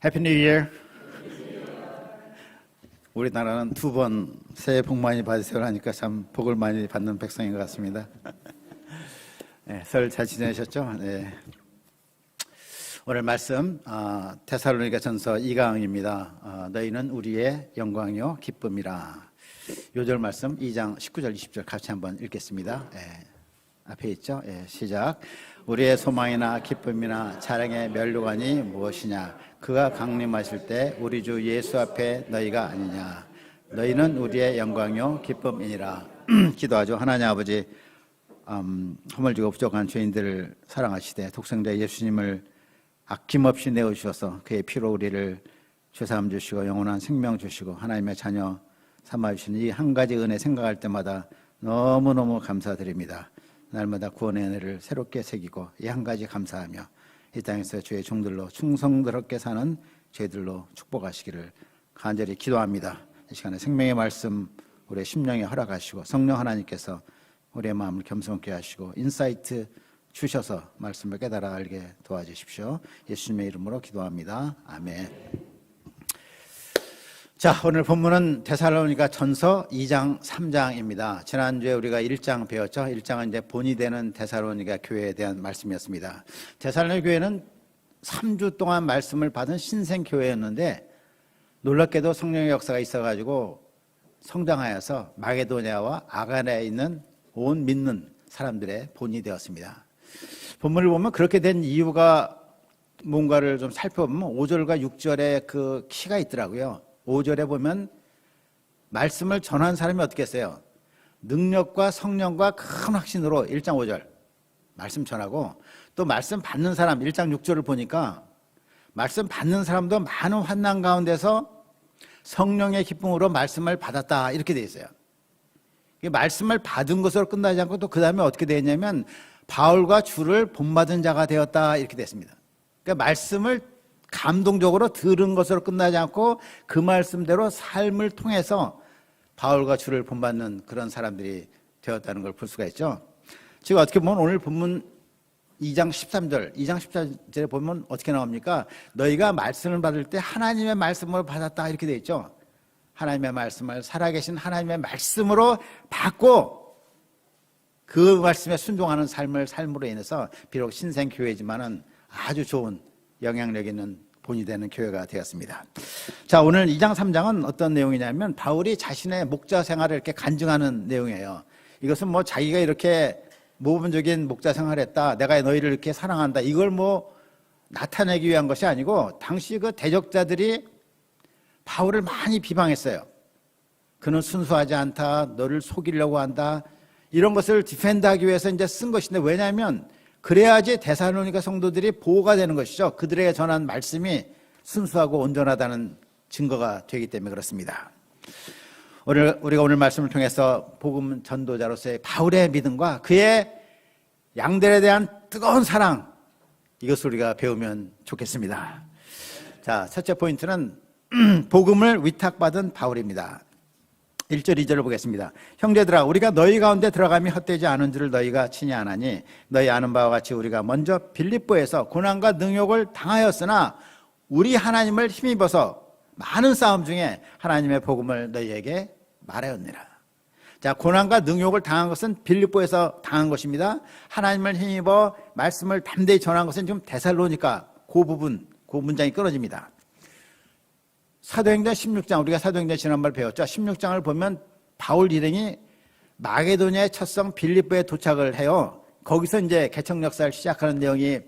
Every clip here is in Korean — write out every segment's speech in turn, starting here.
해피 뉴 이어. 우리나라는 두 번 새해 복 많이 받으세요 하니까 참 복을 많이 받는 백성인 것 같습니다. 네, 설 잘 지내셨죠? 네. 오늘 말씀 데살로니가 전서 2강입니다. 너희는 우리의 영광이요 기쁨이라. 요절 말씀 2장 19절 20절 같이 한번 읽겠습니다. 네, 앞에 있죠? 네, 시작. 우리의 소망이나 기쁨이나 자랑의 면류관이 무엇이냐? 그가 강림하실 때 우리 주 예수 앞에 너희가 아니냐? 너희는 우리의 영광이요 기쁨이니라. 기도하죠. 하나님 아버지, 허물지고 부족한 죄인들을 사랑하시되 독생자 예수님을 아낌없이 내어주셔서 그의 피로 우리를 죄사함 주시고 영원한 생명 주시고 하나님의 자녀 삼아주시는 이 한 가지 은혜 생각할 때마다 너무너무 감사드립니다. 날마다 구원의 은혜를 새롭게 새기고 이 한 가지 감사하며 이 땅에서 주의 종들로 충성스럽게 사는 죄들로 축복하시기를 간절히 기도합니다. 이 시간에 생명의 말씀 우리의 심령에 허락하시고 성령 하나님께서 우리의 마음을 겸손케 하시고 인사이트 주셔서 말씀을 깨달아 알게 도와주십시오. 예수님의 이름으로 기도합니다. 아멘. 자, 오늘 본문은 데살로니가 전서 2장 3장입니다. 지난주에 우리가 1장 배웠죠. 1장은 이제 본이 되는 데살로니가 교회에 대한 말씀이었습니다. 데살로니가 교회는 3주 동안 말씀을 받은 신생 교회였는데 놀랍게도 성령의 역사가 있어가지고 성장하여서 마게도냐와 아가냐에 있는 온 믿는 사람들의 본이 되었습니다. 본문을 보면 그렇게 된 이유가 뭔가를 좀 살펴보면 5절과 6절에 그 키가 있더라고요. 5절에 보면 말씀을 전한 사람이 어떻게 했어요? 능력과 성령과 큰 확신으로 1장 5절 말씀 전하고, 또 말씀 받는 사람 1장 6절을 보니까 말씀 받는 사람도 많은 환난 가운데서 성령의 기쁨으로 말씀을 받았다 이렇게 돼 있어요. 말씀을 받은 것으로 끝나지 않고 또 그 다음에 어떻게 되었냐면 바울과 주를 본받은 자가 되었다 이렇게 됐습니다. 그러니까 말씀을 감동적으로 들은 것으로 끝나지 않고 그 말씀대로 삶을 통해서 바울과 주를 본받는 그런 사람들이 되었다는 걸 볼 수가 있죠. 지금 어떻게 보면 오늘 본문 2장 13절에 보면 어떻게 나옵니까? 너희가 말씀을 받을 때 하나님의 말씀으로 받았다 이렇게 되어 있죠. 하나님의 말씀을 살아계신 하나님의 말씀으로 받고 그 말씀에 순종하는 삶으로 인해서 비록 신생교회지만은 아주 좋은 영향력 있는 본이 되는 교회가 되었습니다. 자, 오늘 2장 3장은 어떤 내용이냐면 바울이 자신의 목자 생활을 이렇게 간증하는 내용이에요. 이것은 뭐 자기가 이렇게 모범적인 목자 생활을 했다, 내가 너희를 이렇게 사랑한다, 이걸 뭐 나타내기 위한 것이 아니고 당시 그 대적자들이 바울을 많이 비방했어요. 그는 순수하지 않다, 너를 속이려고 한다, 이런 것을 디펜드하기 위해서 이제 쓴 것인데, 왜냐하면 그래야지 데살로니가 성도들이 보호가 되는 것이죠. 그들에게 전한 말씀이 순수하고 온전하다는 증거가 되기 때문에 그렇습니다. 우리가 오늘 말씀을 통해서 복음 전도자로서의 바울의 믿음과 그의 양들에 대한 뜨거운 사랑, 이것을 우리가 배우면 좋겠습니다. 자, 첫째 포인트는 복음을 위탁받은 바울입니다. 1절 2절을 보겠습니다. 형제들아, 우리가 너희 가운데 들어감이 헛되지 않은 줄을 너희가 친히 아나니 너희 아는 바와 같이 우리가 먼저 빌립보에서 고난과 능욕을 당하였으나 우리 하나님을 힘입어서 많은 싸움 중에 하나님의 복음을 너희에게 말하였느니라. 자, 고난과 능욕을 당한 것은 빌립보에서 당한 것입니다. 하나님을 힘입어 말씀을 담대히 전한 것은 지금 데살로니가 그 부분, 그 문장이 끊어집니다. 사도행전 16장, 우리가 사도행전 지난번 배웠죠. 16장을 보면 바울 일행이 마게도냐의 첫 성 빌립보에 도착을 해요. 거기서 이제 개척 역사를 시작하는 내용이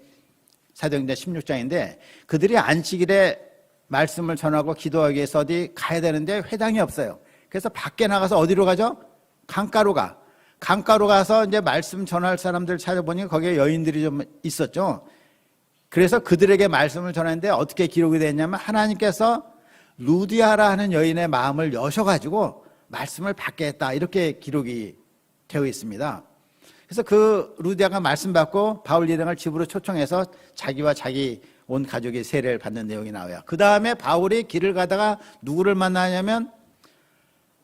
사도행전 16장인데, 그들이 안식일에 말씀을 전하고 기도하기 위해서 어디 가야 되는데 회당이 없어요. 그래서 밖에 나가서 어디로 가죠? 강가로 가서 이제 말씀 전할 사람들 찾아보니까 거기에 여인들이 좀 있었죠. 그래서 그들에게 말씀을 전하는데 어떻게 기록이 됐냐면 하나님께서 루디아라 하는 여인의 마음을 여셔가지고 말씀을 받게 했다, 이렇게 기록이 되어 있습니다. 그래서 그 루디아가 말씀 받고 바울 일행을 집으로 초청해서 자기와 자기 온 가족이 세례를 받는 내용이 나와요. 그 다음에 바울이 길을 가다가 누구를 만나냐면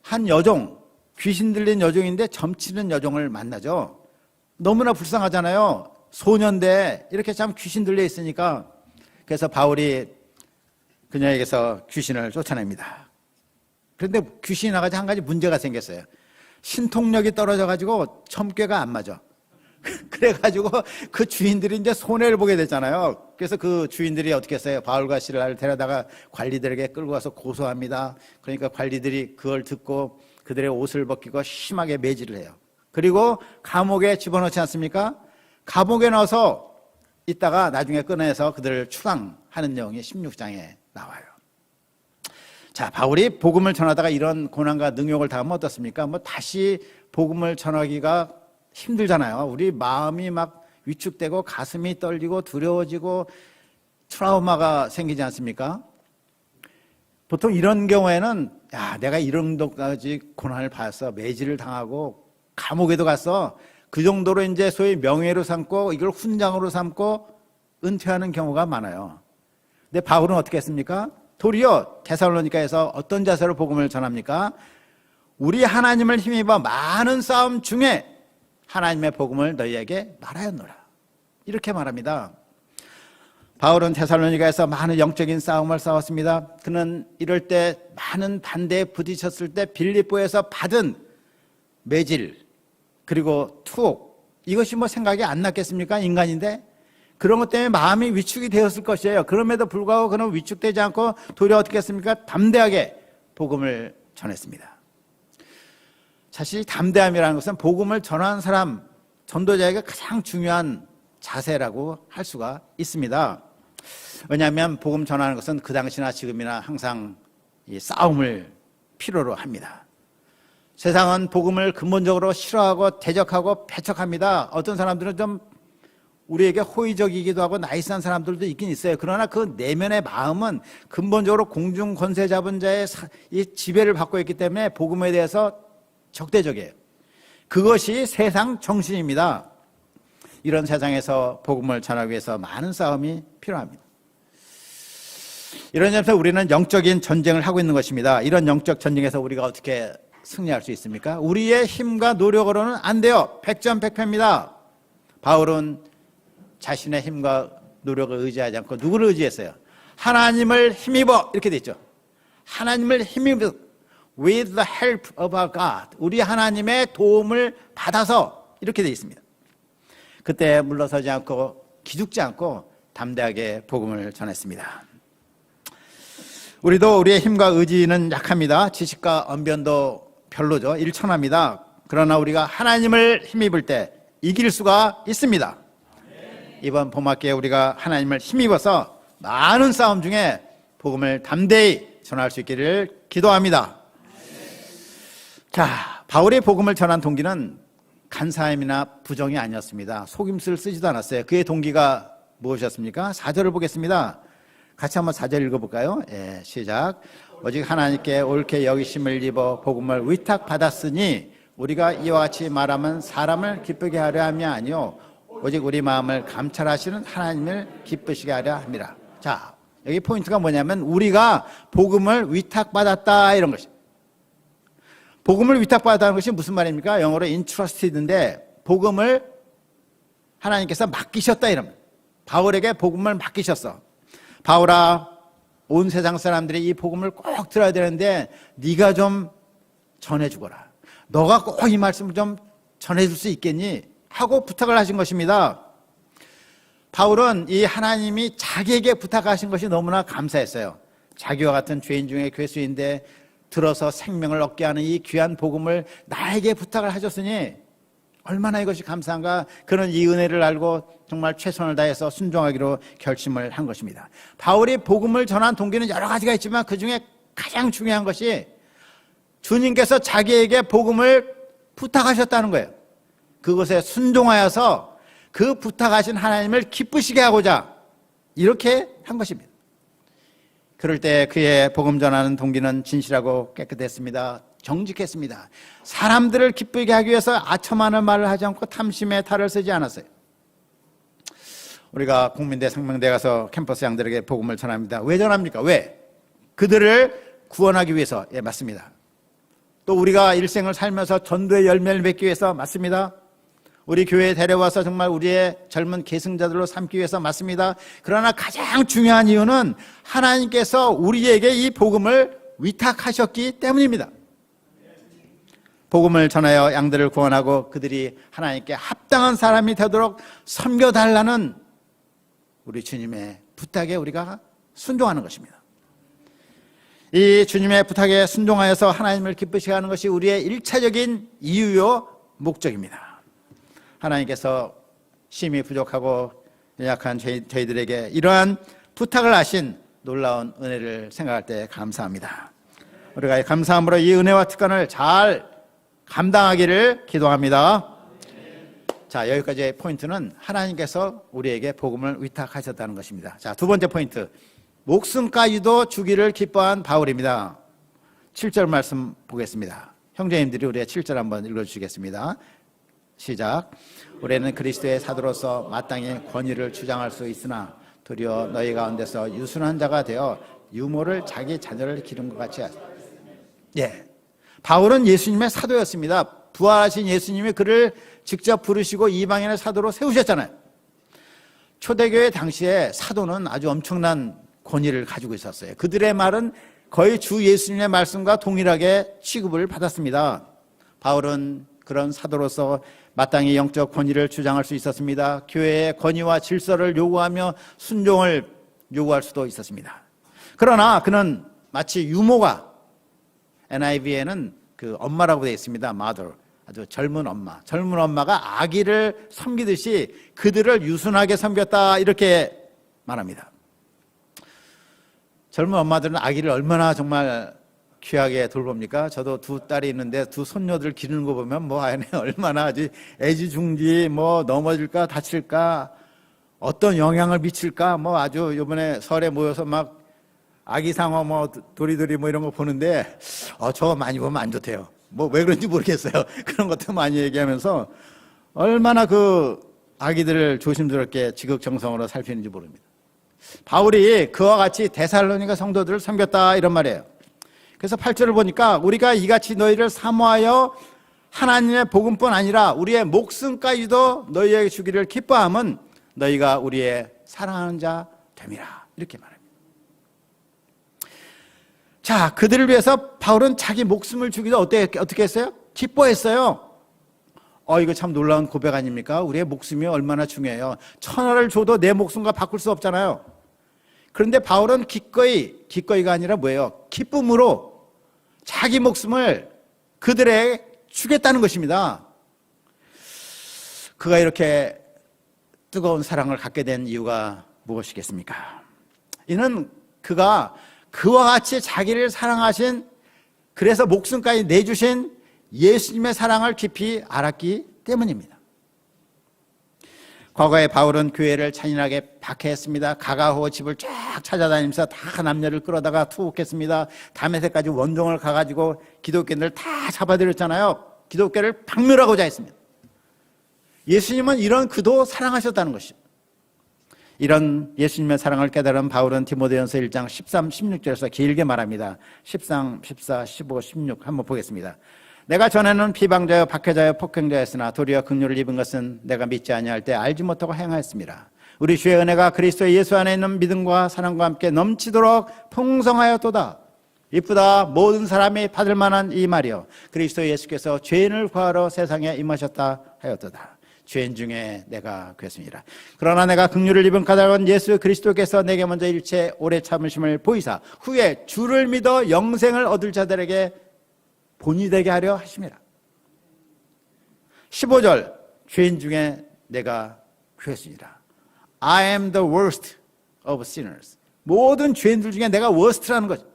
한 여종, 귀신 들린 여종인데 점치는 여종을 만나죠. 너무나 불쌍하잖아요. 소년데 이렇게 참 귀신 들려 있으니까. 그래서 바울이 그녀에게서 귀신을 쫓아냅니다. 그런데 귀신이 나가지 한 가지 문제가 생겼어요. 신통력이 떨어져가지고 점괘가 안 맞아. 그래가지고 그 주인들이 이제 손해를 보게 됐잖아요. 그래서 그 주인들이 어떻게 했어요? 바울과 시라를 데려다가 관리들에게 끌고 가서 고소합니다. 그러니까 관리들이 그걸 듣고 그들의 옷을 벗기고 심하게 매질을 해요. 그리고 감옥에 집어넣지 않습니까? 감옥에 넣어서 있다가 나중에 꺼내서 그들을 추방하는 내용이 16장에 나와요. 자, 바울이 복음을 전하다가 이런 고난과 능욕을 당하면 어떻습니까? 뭐 다시 복음을 전하기가 힘들잖아요. 우리 마음이 막 위축되고 가슴이 떨리고 두려워지고 트라우마가 생기지 않습니까? 보통 이런 경우에는 야, 내가 이런 정도까지 고난을 받았어. 매질을 당하고 감옥에도 갔어. 그 정도로 이제 소위 명예로 삼고 이걸 훈장으로 삼고 은퇴하는 경우가 많아요. 근데 바울은 어떻게 했습니까? 도리어 데살로니가에서 어떤 자세로 복음을 전합니까? 우리 하나님을 힘입어 많은 싸움 중에 하나님의 복음을 너희에게 말하였노라. 이렇게 말합니다. 바울은 데살로니가에서 많은 영적인 싸움을 싸웠습니다. 그는 이럴 때 많은 반대에 부딪혔을 때 빌립보에서 받은 매질 그리고 투옥, 이것이 뭐 생각이 안 났겠습니까? 인간인데 그런 것 때문에 마음이 위축이 되었을 것이에요. 그럼에도 불구하고 그는 위축되지 않고 도리어 어떻게 했습니까? 담대하게 복음을 전했습니다. 사실 담대함이라는 것은 복음을 전하는 사람, 전도자에게 가장 중요한 자세라고 할 수가 있습니다. 왜냐하면 복음 전하는 것은 그 당시나 지금이나 항상 이 싸움을 필요로 합니다. 세상은 복음을 근본적으로 싫어하고 대적하고 배척합니다. 어떤 사람들은 좀 우리에게 호의적이기도 하고 나이스한 사람들도 있긴 있어요. 그러나 그 내면의 마음은 근본적으로 공중 권세 잡은 자의 이 지배를 받고 있기 때문에 복음에 대해서 적대적이에요. 그것이 세상 정신입니다. 이런 세상에서 복음을 전하기 위해서 많은 싸움이 필요합니다. 이런 점에서 우리는 영적인 전쟁을 하고 있는 것입니다. 이런 영적 전쟁에서 우리가 어떻게 승리할 수 있습니까? 우리의 힘과 노력으로는 안 돼요. 백전백패입니다. 바울은 자신의 힘과 노력을 의지하지 않고 누구를 의지했어요? 하나님을 힘입어, 이렇게 돼 있죠. 하나님을 힘입어, with the help of our God. 우리 하나님의 도움을 받아서, 이렇게 돼 있습니다. 그때 물러서지 않고 기죽지 않고 담대하게 복음을 전했습니다. 우리도 우리의 힘과 의지는 약합니다. 지식과 언변도 별로죠. 일천합니다. 그러나 우리가 하나님을 힘입을 때 이길 수가 있습니다. 이번 봄학기에 우리가 하나님을 힘입어서 많은 싸움 중에 복음을 담대히 전할 수 있기를 기도합니다. 자, 바울의 복음을 전한 동기는 간사함이나 부정이 아니었습니다. 속임수를 쓰지도 않았어요. 그의 동기가 무엇이었습니까? 4절을 보겠습니다. 같이 한번 4절 읽어볼까요? 예, 시작. 오직 하나님께 옳게 여기심을 입어 복음을 위탁받았으니 우리가 이와 같이 말하면 사람을 기쁘게 하려 함이 아니요 오직 우리 마음을 감찰하시는 하나님을 기쁘시게 하려 함이라. 자, 여기 포인트가 뭐냐면 우리가 복음을 위탁받았다, 이런 것이. 복음을 위탁받았다는 것이 무슨 말입니까? 영어로 entrusted인데 복음을 하나님께서 맡기셨다, 이런. 바울에게 복음을 맡기셨어. 바울아, 온 세상 사람들이 이 복음을 꼭 들어야 되는데 네가 좀 전해주거라. 너가 꼭 이 말씀을 좀 전해줄 수 있겠니? 하고 부탁을 하신 것입니다. 바울은 이 하나님이 자기에게 부탁하신 것이 너무나 감사했어요. 자기와 같은 죄인 중에 괴수인데 들어서 생명을 얻게 하는 이 귀한 복음을 나에게 부탁을 하셨으니 얼마나 이것이 감사한가. 그는 이 은혜를 알고 정말 최선을 다해서 순종하기로 결심을 한 것입니다. 바울이 복음을 전한 동기는 여러 가지가 있지만 그중에 가장 중요한 것이 주님께서 자기에게 복음을 부탁하셨다는 거예요. 그것에 순종하여서 그 부탁하신 하나님을 기쁘시게 하고자 이렇게 한 것입니다. 그럴 때 그의 복음 전하는 동기는 진실하고 깨끗했습니다. 정직했습니다. 사람들을 기쁘게 하기 위해서 아첨하는 말을 하지 않고 탐심의 탈을 쓰지 않았어요. 우리가 국민대, 상명대 가서 캠퍼스 양들에게 복음을 전합니다. 왜 전합니까? 왜? 그들을 구원하기 위해서. 예, 맞습니다. 또 우리가 일생을 살면서 전도의 열매를 맺기 위해서. 맞습니다. 우리 교회에 데려와서 정말 우리의 젊은 계승자들로 삼기 위해서 맞습니다. 그러나 가장 중요한 이유는 하나님께서 우리에게 이 복음을 위탁하셨기 때문입니다. 복음을 전하여 양들을 구원하고 그들이 하나님께 합당한 사람이 되도록 섬겨달라는 우리 주님의 부탁에 우리가 순종하는 것입니다. 이 주님의 부탁에 순종하여서 하나님을 기쁘시게 하는 것이 우리의 일차적인 이유요 목적입니다. 하나님께서 심히 부족하고 연약한 저희들에게 이러한 부탁을 하신 놀라운 은혜를 생각할 때 감사합니다. 우리가 감사함으로 이 은혜와 특권을 잘 감당하기를 기도합니다. 자, 여기까지의 포인트는 하나님께서 우리에게 복음을 위탁하셨다는 것입니다. 자, 두 번째 포인트, 목숨까지도 주기를 기뻐한 바울입니다. 7절 말씀 보겠습니다. 형제님들이 우리의 7절 한번 읽어주시겠습니다. 시작. 우리는 그리스도의 사도로서 마땅히 권위를 주장할 수 있으나 도리어 너희 가운데서 유순한 자가 되어 유모를 자기 자녀를 기른 것 같이 하소서. 예, 바울은 예수님의 사도였습니다. 부활하신 예수님이 그를 직접 부르시고 이방인의 사도로 세우셨잖아요. 초대교회 당시에 사도는 아주 엄청난 권위를 가지고 있었어요. 그들의 말은 거의 주 예수님의 말씀과 동일하게 취급을 받았습니다. 바울은 그런 사도로서 마땅히 영적 권위를 주장할 수 있었습니다. 교회의 권위와 질서를 요구하며 순종을 요구할 수도 있었습니다. 그러나 그는 마치 유모가, NIV에는 그 엄마라고 되어 있습니다. mother, 아주 젊은 엄마가 아기를 섬기듯이 그들을 유순하게 섬겼다, 이렇게 말합니다. 젊은 엄마들은 아기를 얼마나 정말 귀하게 돌봅니까? 저도 두 딸이 있는데 두 손녀들 기르는 거 보면 뭐 안에 얼마나 아주 애지중지, 뭐 넘어질까 다칠까, 어떤 영향을 미칠까, 뭐 아주 이번에 설에 모여서 막 아기 상어 뭐 도리도리 뭐 이런 거 보는데 저거 많이 보면 안 좋대요. 뭐 왜 그런지 모르겠어요. 그런 것도 많이 얘기하면서 얼마나 그 아기들을 조심스럽게 지극정성으로 살피는지 모릅니다. 바울이 그와 같이 데살로니가 성도들을 섬겼다, 이런 말이에요. 그래서 8절을 보니까 우리가 이같이 너희를 사모하여 하나님의 복음뿐 아니라 우리의 목숨까지도 너희에게 주기를 기뻐함은 너희가 우리의 사랑하는 자 됨이라, 이렇게 말합니다. 자, 그들을 위해서 바울은 자기 목숨을 주기도 어떻게 했어요? 기뻐했어요. 이거 참 놀라운 고백 아닙니까? 우리의 목숨이 얼마나 중요해요. 천하를 줘도 내 목숨과 바꿀 수 없잖아요. 그런데 바울은 기꺼이가 아니라 뭐예요? 기쁨으로 자기 목숨을 그들에게 주겠다는 것입니다. 그가 이렇게 뜨거운 사랑을 갖게 된 이유가 무엇이겠습니까? 이는 그가 그와 같이 자기를 사랑하신, 그래서 목숨까지 내주신 예수님의 사랑을 깊이 알았기 때문입니다. 과거에 바울은 교회를 잔인하게 박해했습니다. 가가호 집을 쫙 찾아다니면서 다 남녀를 끌어다가 투옥했습니다. 다메섹까지 원종을 가가지고 기독교인들 다 잡아들였잖아요. 기독교를 박멸하고자 했습니다. 예수님은 이런 그도 사랑하셨다는 것이죠. 이런 예수님의 사랑을 깨달은 바울은 디모데전서 1장 13, 16절에서 길게 말합니다. 13, 14, 15, 16 한번 보겠습니다. 내가 전에는 비방자여 박해자여 폭행자였으나 도리어 긍휼을 입은 것은 내가 믿지 아니할 때 알지 못하고 행하였습니다. 우리 주의 은혜가 그리스도 예수 안에 있는 믿음과 사랑과 함께 넘치도록 풍성하였도다. 이쁘다. 모든 사람이 받을 만한 이 말이요, 그리스도 예수께서 죄인을 구하러 세상에 임하셨다 하였도다. 죄인 중에 내가 그랬습니다. 그러나 내가 긍휼을 입은 까닭은 예수 그리스도께서 내게 먼저 일체 오래 참으심을 보이사 후에 주를 믿어 영생을 얻을 자들에게 본이 되게 하려 하심이라. 15절, 죄인 중에 내가 그랬습니다. I am the worst of sinners. 모든 죄인들 중에 내가 worst라는 거죠.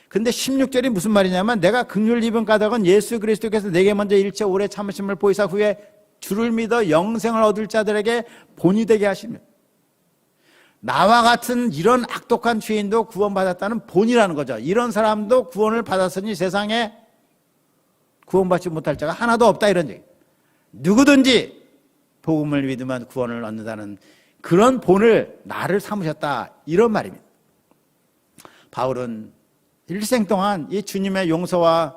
근데 16절이 무슨 말이냐면, 내가 긍휼을 입은 까닭은 예수 그리스도께서 내게 먼저 일체 오래 참으심을 보이사 후에 주를 믿어 영생을 얻을 자들에게 본이 되게 하십니다. 나와 같은 이런 악독한 죄인도 구원받았다는 본이라는 거죠. 이런 사람도 구원을 받았으니 세상에 구원받지 못할 자가 하나도 없다, 이런 얘기. 누구든지 복음을 믿으면 구원을 얻는다는 그런 본을 나를 삼으셨다, 이런 말입니다. 바울은 일생 동안 이 주님의 용서와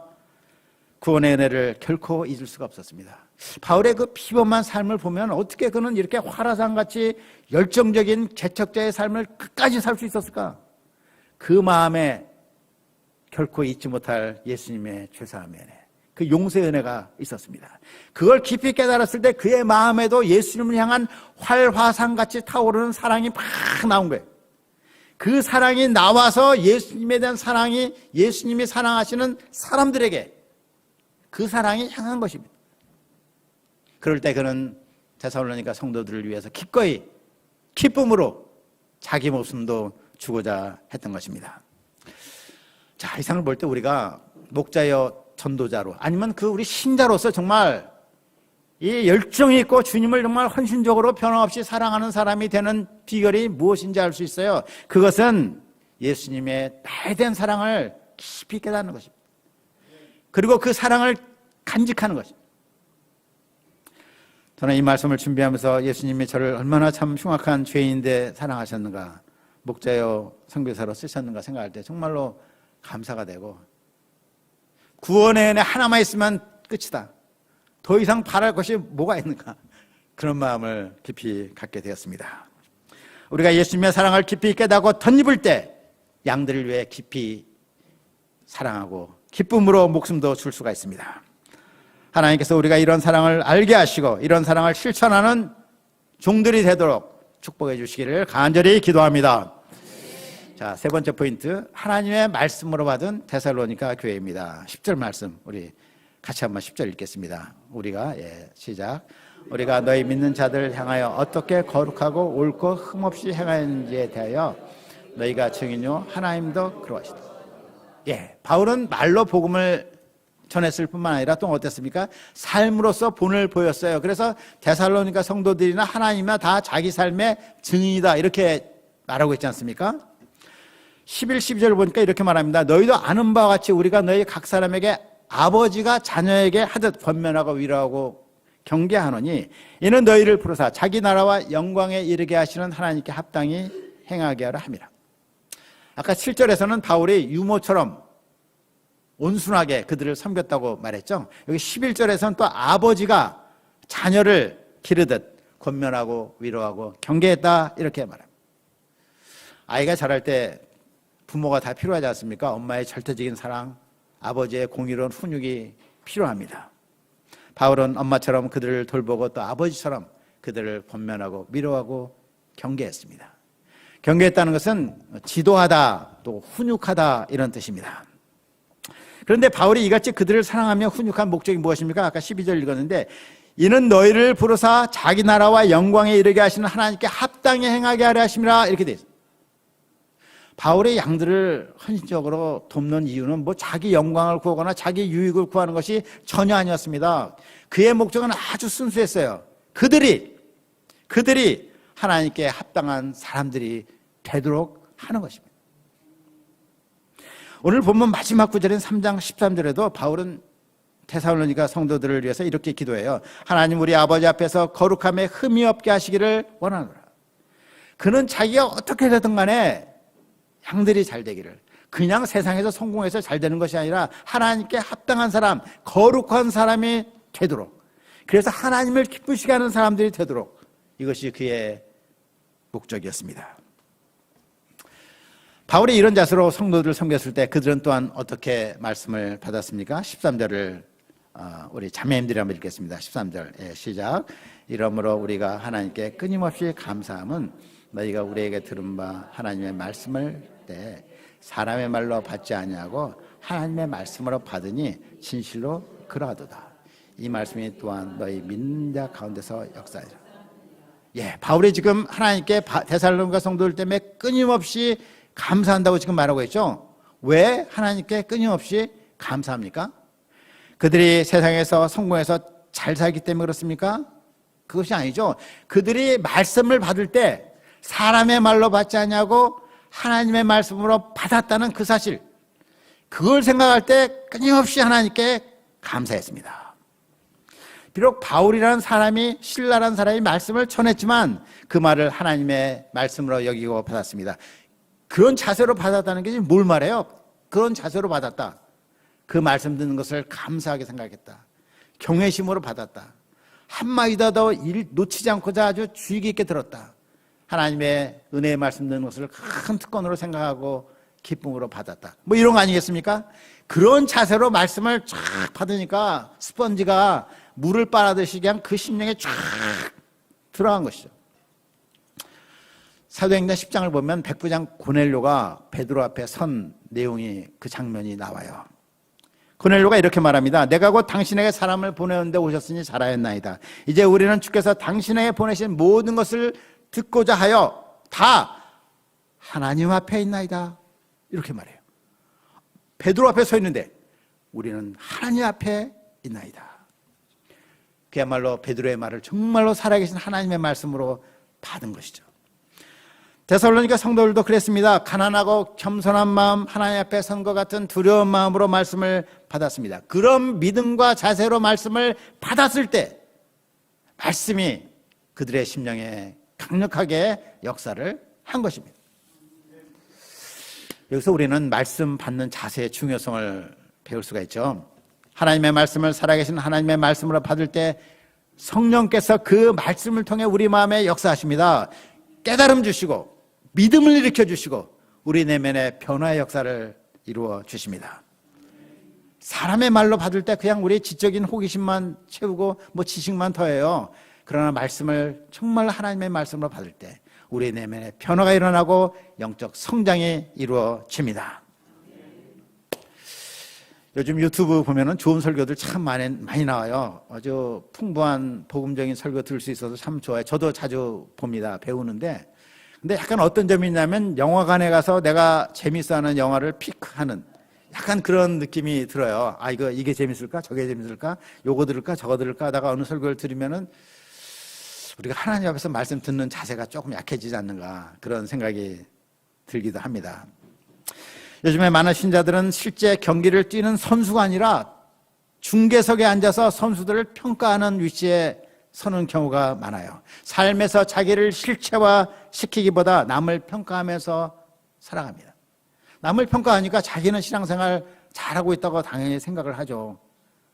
구원의 은혜를 결코 잊을 수가 없었습니다. 바울의 그 피범한 삶을 보면 어떻게 그는 이렇게 화라산같이 열정적인 개척자의 삶을 끝까지 살 수 있었을까? 그 마음에 결코 잊지 못할 예수님의 죄사함의 은혜, 그 용서의 은혜가 있었습니다. 그걸 깊이 깨달았을 때 그의 마음에도 예수님을 향한 활화산같이 타오르는 사랑이 막 나온 거예요. 그 사랑이 나와서 예수님에 대한 사랑이, 예수님이 사랑하시는 사람들에게 그 사랑이 향한 것입니다. 그럴 때 그는 데살로니가 성도들을 위해서 기꺼이 기쁨으로 자기 목숨도 주고자 했던 것입니다. 자, 이 상을 볼 때 우리가 목자여 전도자로, 아니면 그 우리 신자로서 정말 이 열정이 있고 주님을 정말 헌신적으로 변함없이 사랑하는 사람이 되는 비결이 무엇인지 알 수 있어요. 그것은 예수님의 나에 대한 사랑을 깊이 깨닫는 것입니다. 그리고 그 사랑을 간직하는 것입니다. 저는 이 말씀을 준비하면서 예수님이 저를 얼마나 참 흉악한 죄인인데 사랑하셨는가, 목자여 선교사로 쓰셨는가 생각할 때 정말로 감사가 되고, 구원의 은혜 하나만 있으면 끝이다, 더 이상 바랄 것이 뭐가 있는가, 그런 마음을 깊이 갖게 되었습니다. 우리가 예수님의 사랑을 깊이 깨닫고 덧입을 때 양들을 위해 깊이 사랑하고 기쁨으로 목숨도 줄 수가 있습니다. 하나님께서 우리가 이런 사랑을 알게 하시고 이런 사랑을 실천하는 종들이 되도록 축복해 주시기를 간절히 기도합니다. 자, 세 번째 포인트, 하나님의 말씀으로 받은 데살로니가 교회입니다. 10절 말씀 우리 같이 한번 10절 읽겠습니다. 우리가 시작. 우리가 너희 믿는 자들 향하여 어떻게 거룩하고 옳고 흠없이 행하였는지에 대하여 너희가 증인요 하나님도 그러하시다. 바울은 말로 복음을 전했을 뿐만 아니라 또 어땠습니까? 삶으로서 본을 보였어요. 그래서 데살로니가 성도들이나 하나님이나 다 자기 삶의 증인이다, 이렇게 말하고 있지 않습니까? 11, 12절 보니까 이렇게 말합니다. 너희도 아는 바와 같이 우리가 너희 각 사람에게 아버지가 자녀에게 하듯 권면하고 위로하고 경계하노니 이는 너희를 부르사 자기 나라와 영광에 이르게 하시는 하나님께 합당히 행하게 하라 함이라. 아까 7절에서는 바울이 유모처럼 온순하게 그들을 섬겼다고 말했죠. 여기 11절에서는 또 아버지가 자녀를 기르듯 권면하고 위로하고 경계했다, 이렇게 말합니다. 아이가 자랄 때 부모가 다 필요하지 않습니까? 엄마의 절대적인 사랑, 아버지의 공의로운 훈육이 필요합니다. 바울은 엄마처럼 그들을 돌보고 또 아버지처럼 그들을 권면하고 위로하고 경계했습니다. 경계했다는 것은 지도하다, 또 훈육하다, 이런 뜻입니다. 그런데 바울이 이같이 그들을 사랑하며 훈육한 목적이 무엇입니까? 아까 12절 읽었는데 이는 너희를 부르사 자기 나라와 영광에 이르게 하시는 하나님께 합당히 행하게 하려 하심이라, 이렇게 되어 있습니다. 바울의 양들을 헌신적으로 돕는 이유는 자기 영광을 구하거나 자기 유익을 구하는 것이 전혀 아니었습니다. 그의 목적은 아주 순수했어요. 그들이 하나님께 합당한 사람들이 되도록 하는 것입니다. 오늘 본문 마지막 구절인 3장 13절에도 바울은 데살로니가 성도들을 위해서 이렇게 기도해요. 하나님 우리 아버지 앞에서 거룩함에 흠이 없게 하시기를 원하노라. 그는 자기가 어떻게 되든 간에 양들이 잘 되기를, 그냥 세상에서 성공해서 잘 되는 것이 아니라 하나님께 합당한 사람, 거룩한 사람이 되도록, 그래서 하나님을 기쁘시게 하는 사람들이 되도록, 이것이 그의 목적이었습니다. 바울이 이런 자세로 성도들을 섬겼을 때 그들은 또한 어떻게 말씀을 받았습니까? 13절을 우리 자매님들이 한번 읽겠습니다. 13절 시작. 이러므로 우리가 하나님께 끊임없이 감사함은 너희가 우리에게 들은 바 하나님의 말씀을 때 사람의 말로 받지 아니하고 하나님의 말씀으로 받으니 진실로 그러하도다. 이 말씀이 또한 너희 믿는 자 가운데서 역사하리라. 바울이 지금 하나님께 데살로니가 성도들 때문에 끊임없이 감사한다고 지금 말하고 있죠. 왜 하나님께 끊임없이 감사합니까? 그들이 세상에서 성공해서 잘 살기 때문에 그렇습니까? 그것이 아니죠. 그들이 말씀을 받을 때 사람의 말로 받지 않냐고 하나님의 말씀으로 받았다는 그 사실, 그걸 생각할 때 끊임없이 하나님께 감사했습니다. 비록 바울이라는 사람이, 신라라는 사람이 말씀을 전했지만 그 말을 하나님의 말씀으로 여기고 받았습니다. 그런 자세로 받았다는 게 뭘 말해요? 그런 자세로 받았다. 그 말씀 듣는 것을 감사하게 생각했다. 경외심으로 받았다. 한마디도 놓치지 않고자 아주 주의 깊게 들었다. 하나님의 은혜의 말씀 듣는 것을 큰 특권으로 생각하고 기쁨으로 받았다. 뭐 이런 거 아니겠습니까? 그런 자세로 말씀을 쫙 받으니까 스펀지가 물을 빨아들이시 그냥 그 심령에 쫙 들어간 것이죠. 사도행전 10장을 보면 백부장 고넬료가 베드로 앞에 선 내용이 그 장면이 나와요. 고넬료가 이렇게 말합니다. 내가 곧 당신에게 사람을 보내는데 오셨으니 잘하였나이다. 이제 우리는 주께서 당신에게 보내신 모든 것을 듣고자 하여 다 하나님 앞에 있나이다. 이렇게 말해요. 베드로 앞에 서 있는데 우리는 하나님 앞에 있나이다. 그야말로 베드로의 말을 정말로 살아계신 하나님의 말씀으로 받은 것이죠. 데살로니가 성도들도 그랬습니다. 가난하고 겸손한 마음, 하나님 앞에 선 것 같은 두려운 마음으로 말씀을 받았습니다. 그런 믿음과 자세로 말씀을 받았을 때 말씀이 그들의 심령에 강력하게 역사를 한 것입니다. 여기서 우리는 말씀 받는 자세의 중요성을 배울 수가 있죠. 하나님의 말씀을 살아계신 하나님의 말씀으로 받을 때 성령께서 그 말씀을 통해 우리 마음에 역사하십니다. 깨달음 주시고 믿음을 일으켜 주시고 우리 내면의 변화의 역사를 이루어 주십니다. 사람의 말로 받을 때 그냥 우리 지적인 호기심만 채우고 뭐 지식만 더해요. 그러나 말씀을 정말 하나님의 말씀으로 받을 때 우리 내면의 변화가 일어나고 영적 성장이 이루어집니다. 요즘 유튜브 보면은 좋은 설교들 참 많이 나와요. 아주 풍부한 복음적인 설교 들을 수 있어서 참 좋아요. 저도 자주 봅니다. 배우는데. 근데 약간 어떤 점이 있냐면 영화관에 가서 내가 재밌어하는 영화를 픽하는 약간 그런 느낌이 들어요. 아, 이게 재밌을까? 저게 재밌을까? 요거 들을까? 저거 들을까? 하다가 어느 설교를 들으면은 우리가 하나님 앞에서 말씀 듣는 자세가 조금 약해지지 않는가 그런 생각이 들기도 합니다. 요즘에 많은 신자들은 실제 경기를 뛰는 선수가 아니라 중계석에 앉아서 선수들을 평가하는 위치에 서는 경우가 많아요. 삶에서 자기를 실체화시키기보다 남을 평가하면서 살아갑니다. 남을 평가하니까 자기는 신앙생활 잘하고 있다고 당연히 생각을 하죠.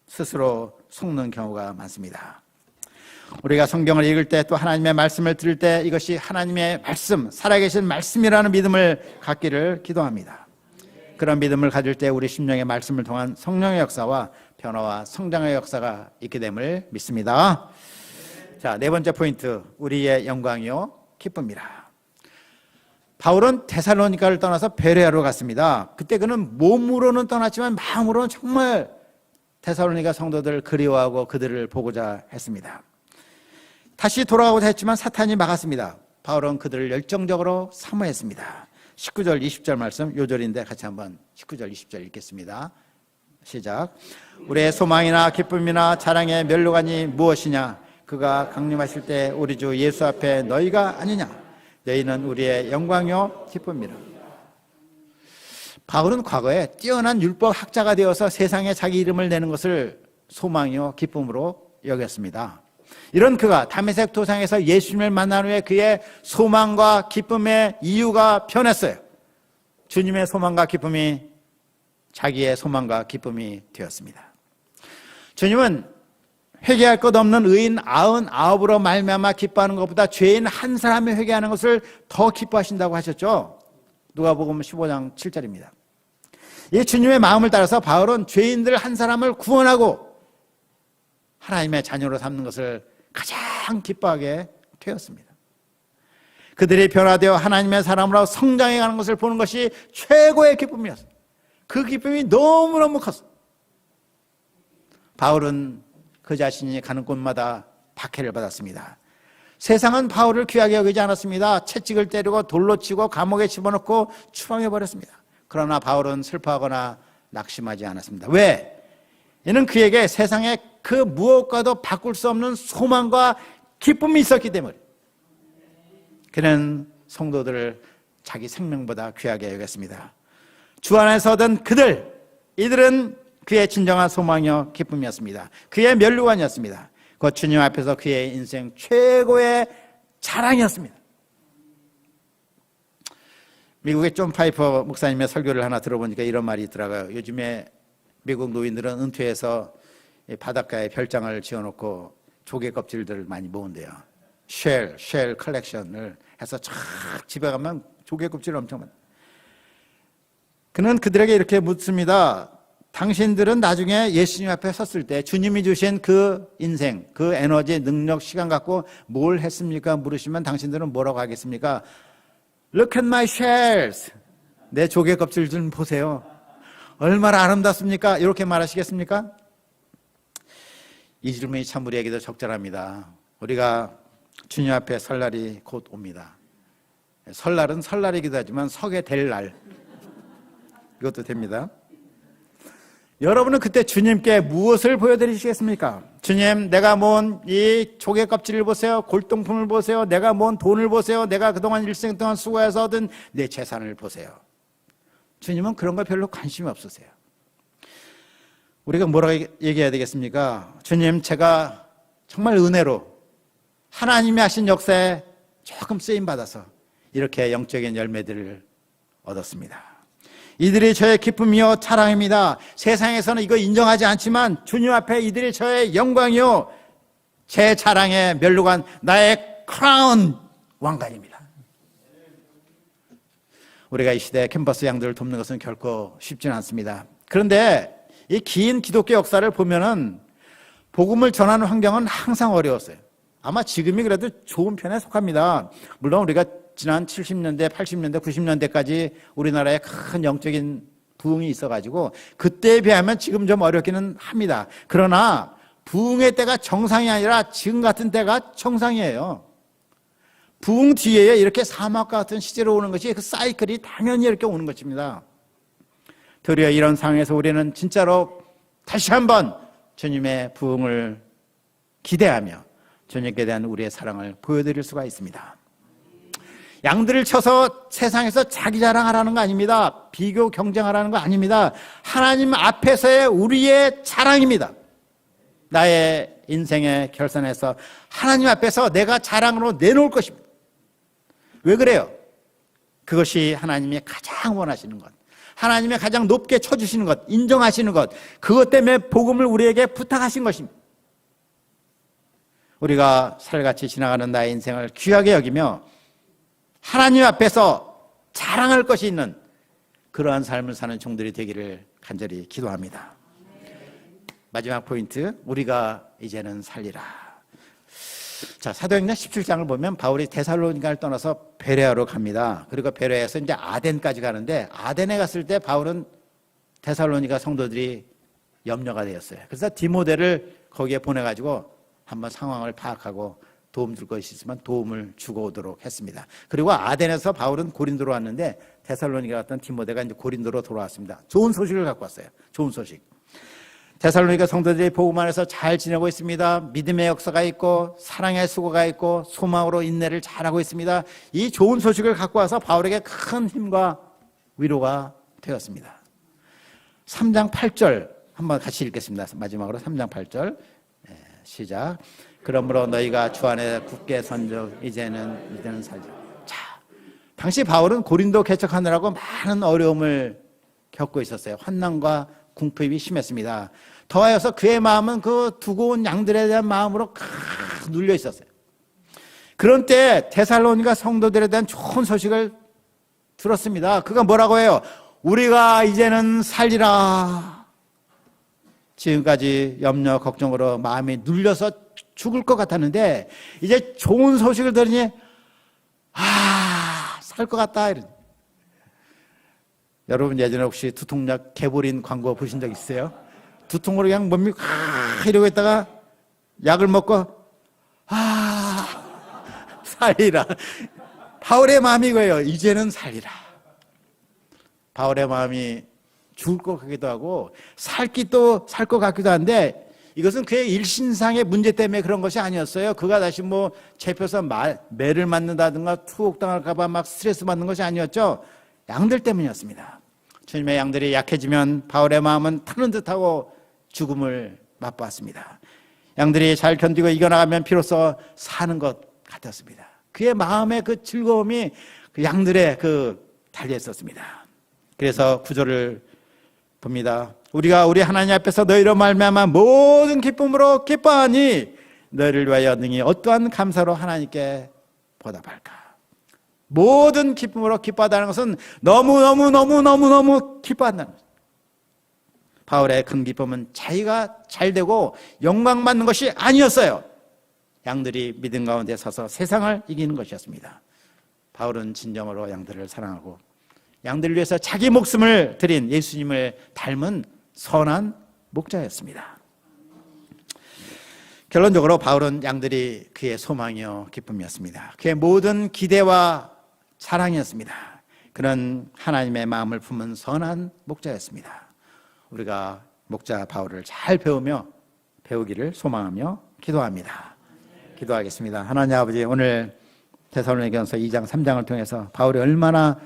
스스로 속는 경우가 많습니다. 우리가 성경을 읽을 때 또 하나님의 말씀을 들을 때 이것이 하나님의 말씀, 살아계신 말씀이라는 믿음을 갖기를 기도합니다. 그런 믿음을 가질 때 우리 심령의 말씀을 통한 성령의 역사와 변화와 성장의 역사가 있게 됨을 믿습니다. 자, 네 번째 포인트, 우리의 영광이요 기쁨이라. 바울은 데살로니가를 떠나서 베레아로 갔습니다. 그때 그는 몸으로는 떠났지만 마음으로는 정말 데살로니가 성도들을 그리워하고 그들을 보고자 했습니다. 다시 돌아가고자 했지만 사탄이 막았습니다. 바울은 그들을 열정적으로 사모했습니다. 19절 20절 말씀 요절인데 같이 한번 19절 20절 읽겠습니다. 시작. 우리의 소망이나 기쁨이나 자랑의 면류관이 무엇이냐? 그가 강림하실 때 우리 주 예수 앞에 너희가 아니냐? 너희는 우리의 영광이요 기쁨이라. 바울은 과거에 뛰어난 율법 학자가 되어서 세상에 자기 이름을 내는 것을 소망이요 기쁨으로 여겼습니다. 이런 그가 다메섹 도상에서 예수님을 만난 후에 그의 소망과 기쁨의 이유가 변했어요. 주님의 소망과 기쁨이 자기의 소망과 기쁨이 되었습니다. 주님은 회개할 것 없는 의인 99으로 말미암아 기뻐하는 것보다 죄인 한 사람이 회개하는 것을 더 기뻐하신다고 하셨죠. 누가복음 15장 7절입니다. 이 주님의 마음을 따라서 바울은 죄인들 한 사람을 구원하고 하나님의 자녀로 삼는 것을 가장 기뻐하게 되었습니다. 그들이 변화되어 하나님의 사람으로 성장해가는 것을 보는 것이 최고의 기쁨이었어요. 그 기쁨이 너무너무 컸어요. 바울은 그 자신이 가는 곳마다 박해를 받았습니다. 세상은 바울을 귀하게 여기지 않았습니다. 채찍을 때리고 돌로 치고 감옥에 집어넣고 추방해버렸습니다. 그러나 바울은 슬퍼하거나 낙심하지 않았습니다. 왜? 이는 그에게 세상에 그 무엇과도 바꿀 수 없는 소망과 기쁨이 있었기 때문에 그는 성도들을 자기 생명보다 귀하게 여겼습니다. 주 안에서 얻은 이들은 그의 진정한 소망이요 기쁨이었습니다. 그의 면류관이었습니다. 그 주님 앞에서 그의 인생 최고의 자랑이었습니다. 미국의 존 파이퍼 목사님의 설교를 하나 들어보니까 이런 말이 있더라고요. 요즘에 미국 노인들은 은퇴해서 바닷가에 별장을 지어놓고 조개 껍질들을 많이 모은대요. 쉘 컬렉션을 해서 쫙 집에 가면 조개 껍질 엄청 많아요. 그는 그들에게 이렇게 묻습니다. 당신들은 나중에 예수님 앞에 섰을 때 주님이 주신 그 인생, 그 에너지, 능력, 시간 갖고 뭘 했습니까? 물으시면 당신들은 뭐라고 하겠습니까? Look at my shells. 내 조개 껍질 좀 보세요. 얼마나 아름답습니까? 이렇게 말하시겠습니까? 이 질문이 참 우리에게도 적절합니다. 우리가 주님 앞에 설날이 곧 옵니다. 설날은 설날이기도 하지만 서게 될 날, 이것도 됩니다. 여러분은 그때 주님께 무엇을 보여드리시겠습니까? 주님, 내가 모은 이 조개 껍질을 보세요. 골동품을 보세요. 내가 모은 돈을 보세요. 내가 그동안 일생 동안 수고해서 얻은 내 재산을 보세요. 주님은 그런 거 별로 관심이 없으세요. 우리가 뭐라고 얘기해야 되겠습니까? 주님, 제가 정말 은혜로 하나님이 하신 역사에 조금 쓰임받아서 이렇게 영적인 열매들을 얻었습니다. 이들이 저의 기쁨이요 자랑입니다. 세상에서는 이거 인정하지 않지만 주님 앞에 이들이 저의 영광이요 제 자랑의 멸류관, 나의 크라운 왕관입니다. 우리가 이 시대에 캠퍼스 양들을 돕는 것은 결코 쉽지는 않습니다. 그런데 이 긴 기독교 역사를 보면은 복음을 전하는 환경은 항상 어려웠어요. 아마 지금이 그래도 좋은 편에 속합니다. 물론 우리가 지난 70년대, 80년대, 90년대까지 우리나라에 큰 영적인 부흥이 있어가지고 그때에 비하면 지금 좀 어렵기는 합니다. 그러나 부흥의 때가 정상이 아니라 지금 같은 때가 정상이에요. 부흥 뒤에 이렇게 사막과 같은 시제로 오는 것이 그 사이클이 당연히 이렇게 오는 것입니다. 도리어 이런 상황에서 우리는 진짜로 다시 한번 주님의 부흥을 기대하며 주님께 대한 우리의 사랑을 보여드릴 수가 있습니다. 양들을 쳐서 세상에서 자기 자랑하라는 거 아닙니다. 비교 경쟁하라는 거 아닙니다. 하나님 앞에서의 우리의 자랑입니다. 나의 인생의 결선에서 하나님 앞에서 내가 자랑으로 내놓을 것입니다. 왜 그래요? 그것이 하나님이 가장 원하시는 것, 하나님이 가장 높게 쳐주시는 것, 인정하시는 것, 그것 때문에 복음을 우리에게 부탁하신 것입니다. 우리가 살같이 지나가는 나의 인생을 귀하게 여기며 하나님 앞에서 자랑할 것이 있는 그러한 삶을 사는 종들이 되기를 간절히 기도합니다. 마지막 포인트, 우리가 이제는 살리라. 자, 사도행전 17장을 보면 바울이 데살로니가를 떠나서 베레아로 갑니다. 그리고 베레아에서 이제 아덴까지 가는데 아덴에 갔을 때 바울은 데살로니가 성도들이 염려가 되었어요. 그래서 디모데를 거기에 보내가지고 한번 상황을 파악하고 도움 줄 것이 있으면 도움을 주고 오도록 했습니다. 그리고 아덴에서 바울은 고린도로 왔는데 데살로니가 갔던 디모데가 이제 고린도로 돌아왔습니다. 좋은 소식을 갖고 왔어요. 좋은 소식. 데살로니가 성도들이 복음 안에서 잘 지내고 있습니다. 믿음의 역사가 있고 사랑의 수고가 있고 소망으로 인내를 잘하고 있습니다. 이 좋은 소식을 갖고 와서 바울에게 큰 힘과 위로가 되었습니다. 3장 8절 한번 같이 읽겠습니다. 마지막으로 3장 8절 시작. 그러므로 너희가 주 안에 굳게 선적 이제는 살자. 자, 당시 바울은 고린도 개척하느라고 많은 어려움을 겪고 있었어요. 환난과 궁핍이 심했습니다. 더하여서 그의 마음은 그 두고 온 양들에 대한 마음으로 눌려 있었어요. 그런 때 데살로니가 성도들에 대한 좋은 소식을 들었습니다. 그가 뭐라고 해요? 우리가 이제는 살리라. 지금까지 염려, 걱정으로 마음이 눌려서 죽을 것 같았는데 이제 좋은 소식을 들으니 살 것 같다. 여러분 예전에 혹시 두통약 개보린 광고 보신 적 있어요? 두통으로 그냥 몸이 이러고 있다가 약을 먹고 살리라. 바울의 마음이 이거예요. 이제는 살리라. 바울의 마음이 죽을 것 같기도 하고 살기도 살 것 같기도 한데 이것은 그의 일신상의 문제 때문에 그런 것이 아니었어요. 그가 다시 잡혀서 매를 맞는다든가 투옥당할까 봐 막 스트레스 받는 것이 아니었죠. 양들 때문이었습니다. 주님의 양들이 약해지면 바울의 마음은 타는 듯하고 죽음을 맛보았습니다. 양들이 잘 견디고 이겨나가면 비로소 사는 것 같았습니다. 그의 마음의 그 즐거움이 그 양들의 달려 있었습니다. 그래서 구절을 봅니다. 우리가 우리 하나님 앞에서 너희로 말미암아 모든 기쁨으로 기뻐하니 너희를 위하여 능히 어떠한 감사로 하나님께 보답할까. 모든 기쁨으로 기뻐하다는 것은 너무너무 기뻐한다는 거죠. 바울의 큰 기쁨은 자기가 잘되고 영광받는 것이 아니었어요. 양들이 믿음 가운데 서서 세상을 이기는 것이었습니다. 바울은 진정으로 양들을 사랑하고 양들을 위해서 자기 목숨을 드린 예수님을 닮은 선한 목자였습니다. 결론적으로 바울은 양들이 그의 소망이요 기쁨이었습니다. 그의 모든 기대와 사랑이었습니다. 그는 하나님의 마음을 품은 선한 목자였습니다. 우리가 목자 바울을 잘 배우기를 소망하며 기도합니다. 기도하겠습니다. 하나님 아버지, 오늘 데살로니가전서 2장 3장을 통해서 바울이 얼마나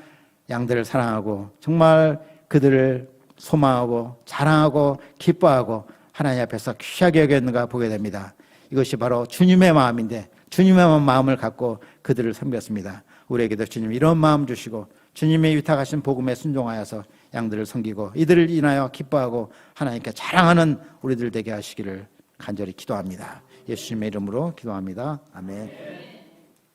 양들을 사랑하고 정말 그들을 소망하고 자랑하고 기뻐하고 하나님 앞에서 귀하게 여겼는가 보게 됩니다. 이것이 바로 주님의 마음인데 주님의 마음을 갖고 그들을 섬겼습니다. 우리에게도 주님 이런 마음 주시고 주님의 위탁하신 복음에 순종하여서 양들을 섬기고 이들을 인하여 기뻐하고 하나님께 자랑하는 우리들 되게 하시기를 간절히 기도합니다. 예수님의 이름으로 기도합니다. 아멘.